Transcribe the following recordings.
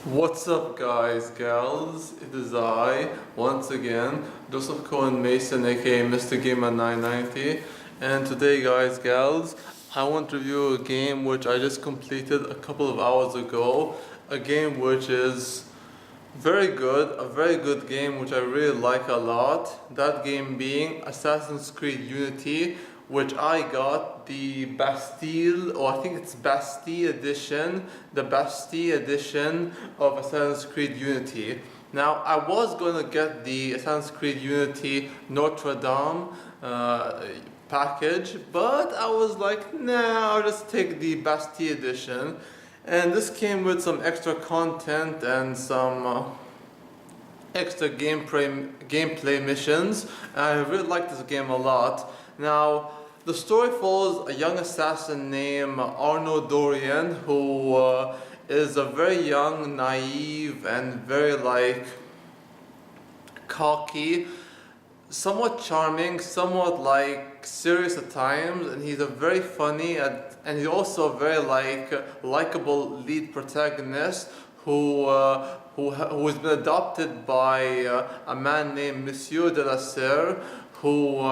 What's up guys, gals? It is I, once again, Joseph Cohen Mason aka Mr. Gamer 990, and today guys, gals, I want to review a game which I just completed a couple of hours ago, a game which is very good, a very good game which I really like a lot, that game being Assassin's Creed Unity, which I got the Bastille, or I think it's Bastille edition, the Bastille edition of Assassin's Creed Unity. Now, I was going to get the Assassin's Creed Unity Notre Dame package, but I was like, nah, I'll just take the Bastille edition. And this came with some extra content and some extra gameplay missions. And I really like this game a lot. Now, the story follows a young assassin named Arnaud Dorian, who is a very young, naive, and very cocky, somewhat charming, somewhat serious at times, and he's a very funny and he's also a very likable lead protagonist who's been adopted by a man named Monsieur de la Serre, who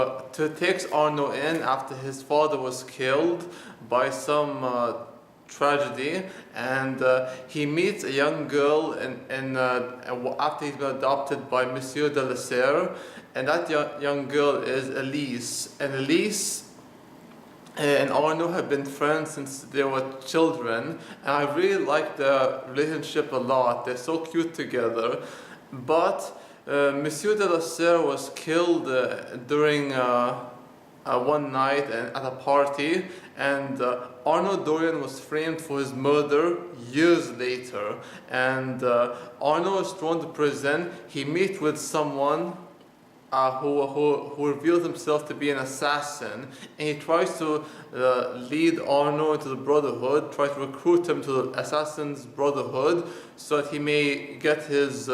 takes Arnaud in after his father was killed by some tragedy, and he meets a young girl after he's been adopted by Monsieur de la Serre, and that young girl is Elise. And Elise and Arnaud have been friends since they were children, and I really like their relationship a lot. They're so cute together. But Monsieur de la Serre was killed during one night at a party, and Arnaud Dorian was framed for his murder years later. And Arnaud is thrown to prison. He meets with someone who reveals himself to be an assassin, and he tries to lead Arnaud into the Brotherhood, tries to recruit him to the Assassin's Brotherhood so that he may get his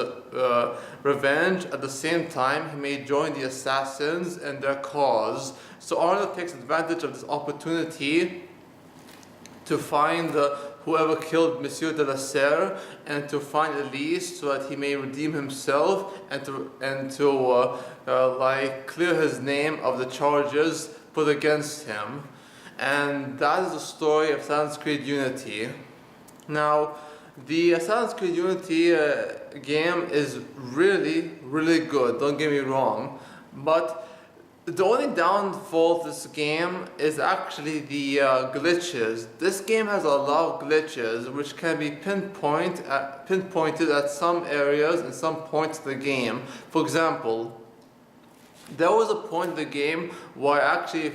revenge. At the same time, he may join the Assassins and their cause. So Arnaud takes advantage of this opportunity to find whoever killed Monsieur de la Serre, and to find Elise so that he may redeem himself and to clear his name of the charges put against him. And that is the story of Assassin's Creed Unity. Now, the Assassin's Creed Unity game is really, really good, don't get me wrong, but the only downfall of this game is actually the glitches. This game has a lot of glitches which can be pinpointed at some areas and some points of the game. For example, there was a point in the game where I actually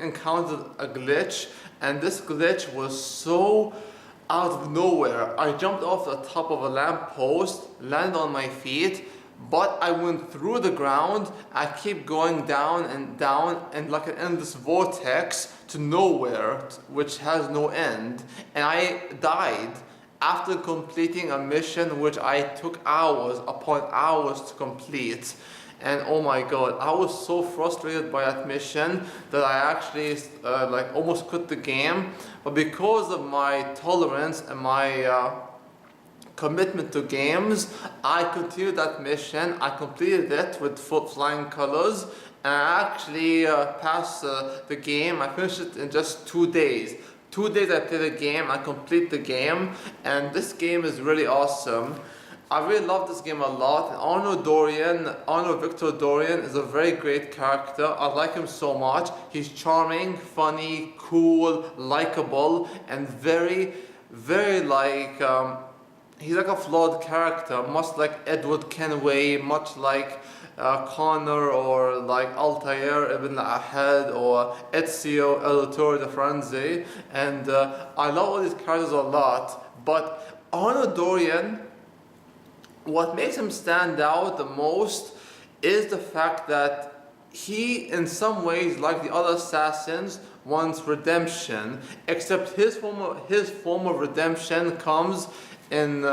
encountered a glitch, and this glitch was so out of nowhere. I jumped off the top of a lamppost, landed on my feet, but I went through the ground. I keep going down and like an endless vortex to nowhere, which has no end. And I died after completing a mission which I took hours upon hours to complete. And oh my god, I was so frustrated by that mission that I actually almost quit the game. But because of my tolerance and my commitment to games, I continued that mission. I completed it with flying colors, and I actually passed the game. I finished it in just 2 days. 2 days I played the game, I complete the game, and this game is really awesome. I really love this game a lot, and Arnaud Victor Dorian is a very great character. I like him so much. He's charming, funny, cool, likable, and very, very he's like a flawed character, much like Edward Kenway, much like Connor, or like Altair Ibn Ahad, or Ezio Auditore de Firenze. And I love all these characters a lot, but Arnaud Dorian, what makes him stand out the most is the fact that he, in some ways, like the other assassins, wants redemption, except his form of redemption comes in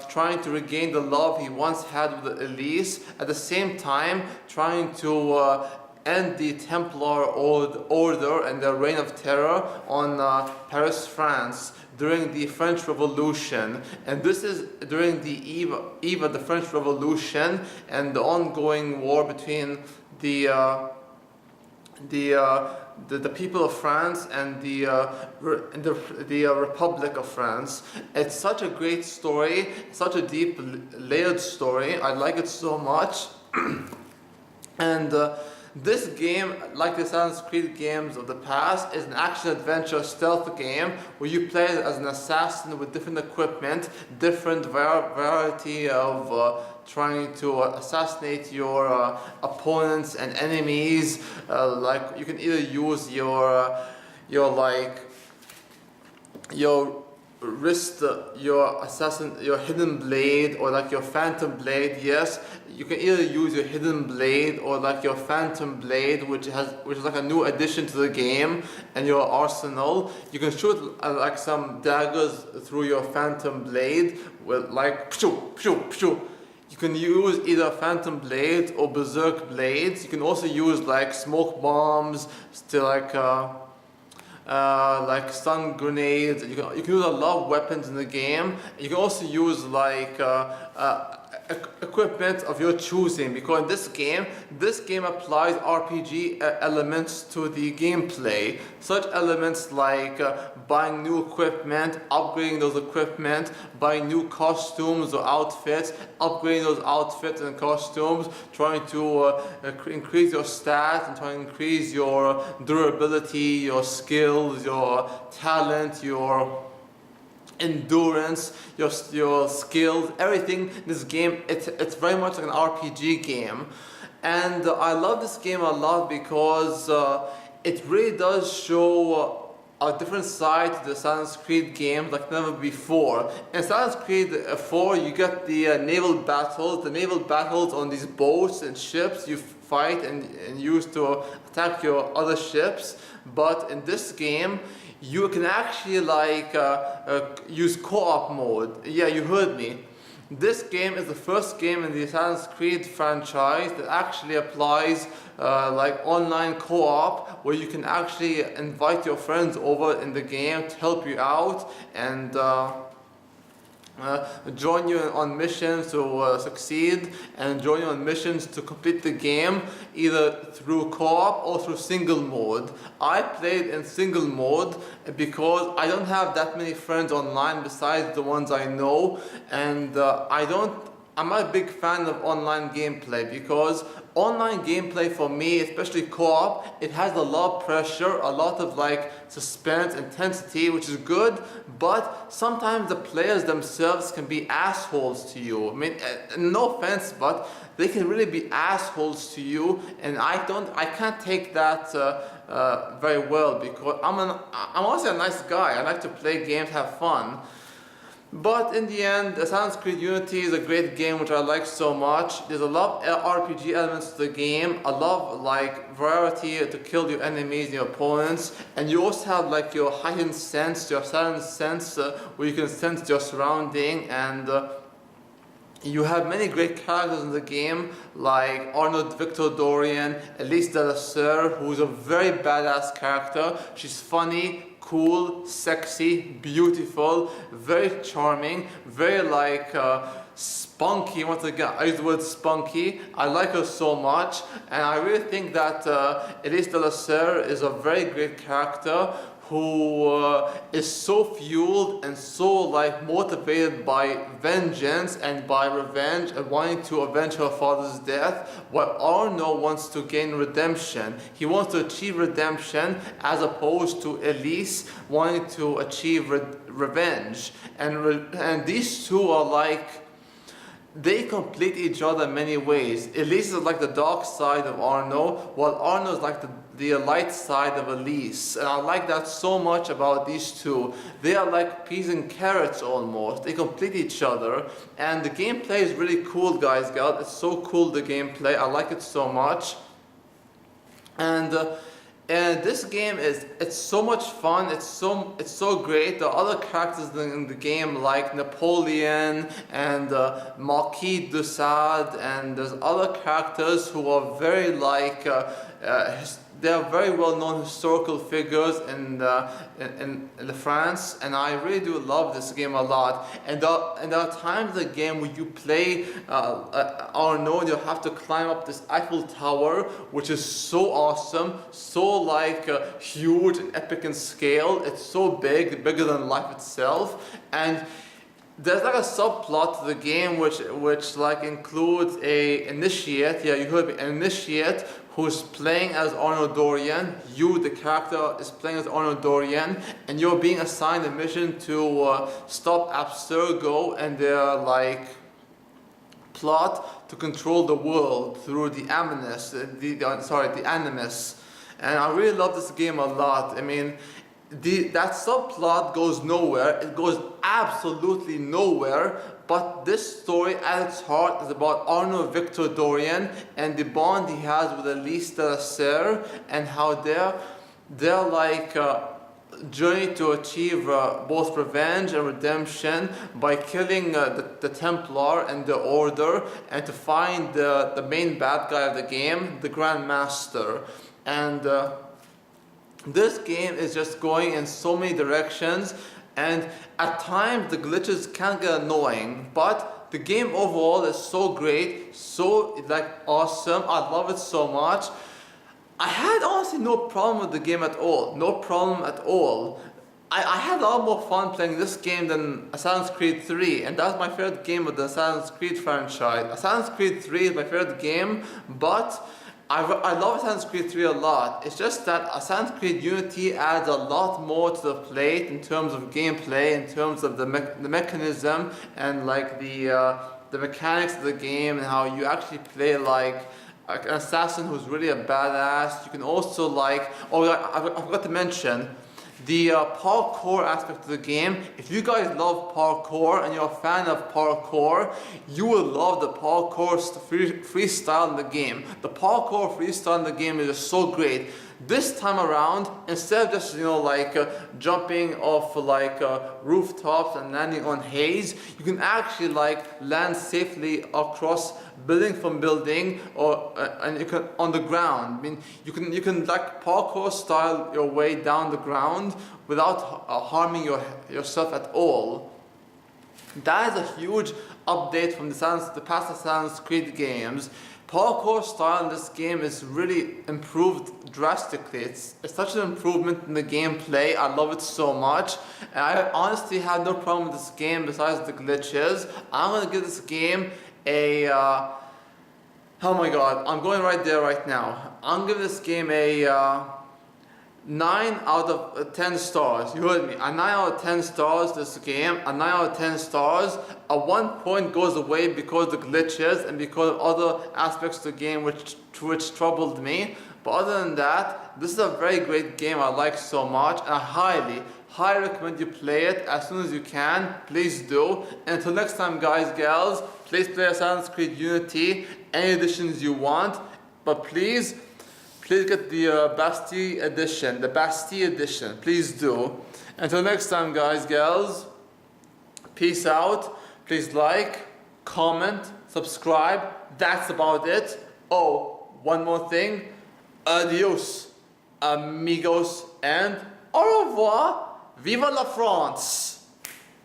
trying to regain the love he once had with Elise, at the same time trying to end the Templar order and their reign of terror on Paris, France. during the French Revolution, and this is during the eve of the French Revolution and the ongoing war between the people of France and the Republic of France. It's such a great story, such a deep, layered story. I like it so much. And this game, like the Assassin's Creed games of the past, is an action-adventure stealth game where you play as an assassin with different equipment, different variety of trying to assassinate your opponents and enemies. Like you can either use your wrist, your hidden blade, or like your phantom blade. Yes, you can either use your hidden blade or like your phantom blade, which is like a new addition to the game, and your arsenal. You can shoot like some daggers through your phantom blade with like pshoo, pshoo, pshoo. You can use either phantom blades or berserk blades. You can also use like smoke bombs to like stun grenades. You can use a lot of weapons in the game. You can also use like equipment of your choosing, because in this game applies RPG elements to the gameplay. Such elements like buying new equipment, upgrading those equipment, buying new costumes or outfits, upgrading those outfits and costumes, trying to increase your stats and trying to increase your durability, your skills, your talent, your endurance, your skills, everything in this game. It's very much like an RPG game, and I love this game a lot because it really does show a different side to the Assassin's Creed games like never before. In Assassin's Creed 4, you get the naval battles on these boats and ships you fight and use to attack your other ships. But in this game, you can actually like use co-op mode. Yeah, you heard me. This game is the first game in the Assassin's Creed franchise that actually applies like online co-op, where you can actually invite your friends over in the game to help you out and join you on missions to succeed, and join you on missions to complete the game, either through co-op or through single mode. I played in single mode because I don't have that many friends online besides the ones I know, and I'm not a big fan of online gameplay, because online gameplay for me, especially co-op, it has a lot of pressure, a lot of like suspense, intensity, which is good, but sometimes the players themselves can be assholes to you. I mean, no offense, but they can really be assholes to you, and I can't take that very well, because I'm also a nice guy. I like to play games, have fun. But in the end, Assassin's Creed Unity is a great game which I like so much. There's a lot of RPG elements to the game, a lot of like variety to kill your enemies and your opponents, and you also have like your heightened sense, your silent sense, where you can sense your surrounding, and you have many great characters in the game, like Arnold Victor Dorian, Elise de la Serre, who's a very badass character. She's funny, cool, sexy, beautiful, very charming, very like spunky. Once again, I use the word spunky. I like her so much, and I really think that Elise de la Serre is a very great character who is so fueled and so like motivated by vengeance and by revenge and wanting to avenge her father's death, while Arno wants to gain redemption. He wants to achieve redemption, as opposed to Elise wanting to achieve revenge. And these two are like, they complete each other in many ways. Elise is like the dark side of Arno, while Arno is like the light side of Elise. And I like that so much about these two. They are like peas and carrots almost. They complete each other. And the gameplay is really cool, guys. It's so cool, the gameplay. I like it so much. And this game it's so much fun. It's so great. There are other characters in the game like Napoleon and Marquis de Sade, and there's other characters who are very like they are very well known historical figures in the France, and I really do love this game a lot. And there are times in the game where you play Arnaud, you have to climb up this Eiffel Tower, which is so awesome, so like huge and epic in scale. It's so big, bigger than life itself. And there's like a subplot to the game which like includes a initiate, yeah, you heard me, an initiate who's playing as Arnaud Dorian. You, the character, is playing as Arnaud Dorian, and you're being assigned a mission to stop Abstergo and their like plot to control the world through the Animus, the Animus. And I really love this game a lot. I mean, that subplot goes nowhere. It goes absolutely nowhere. But this story at its heart is about Arnaud Victor Dorian and the bond he has with Elise de la Serre, and how their like journey to achieve both revenge and redemption by killing the Templar and the Order, and to find the main bad guy of the game, the Grand Master. And this game is just going in so many directions, and at times the glitches can get annoying, but the game overall is so great, so like awesome. I love it so much. I had honestly no problem with the game at all. No problem at all. I had a lot more fun playing this game than Assassin's Creed 3, and that's my favorite game of the Assassin's Creed franchise. Assassin's Creed 3 is my favorite game, but I love Assassin's Creed 3 a lot. It's just that Assassin's Creed Unity adds a lot more to the plate in terms of gameplay, in terms of the mechanism, and like the mechanics of the game, and how you actually play like an assassin who's really a badass. You can also like, oh, I forgot to mention, the parkour aspect of the game. If you guys love parkour and you're a fan of parkour, you will love the parkour freestyle in the game. The parkour freestyle in the game is just so great. This time around, instead of just like jumping off like rooftops and landing on haze, you can actually like land safely across building from building, or and you can on the ground. I mean, you can like parkour style your way down the ground without harming yourself at all. That is a huge update from the past Assassin's Creed games. Parkour style in this game is really improved drastically. It's such an improvement in the gameplay. I love it so much. And I honestly have no problem with this game besides the glitches. I'm gonna give this game a oh my god, I'm going right there right now. I'm giving this game a 9 out of 10 stars. You heard me. A 9 out of 10 stars this game. A 9 out of 10 stars. A 1 point goes away because of the glitches and because of other aspects of the game which troubled me. But other than that, this is a very great game I like so much, and I highly recommend you play it as soon as you can. Please do. And until next time, guys, gals, please play Assassin's Creed Unity, any editions you want, but please get the Bastille edition. Please do. Until next time, guys, gals, peace out. Please like, comment, subscribe. That's about it. Oh, one more thing. Adios, amigos, and au revoir. Viva la France!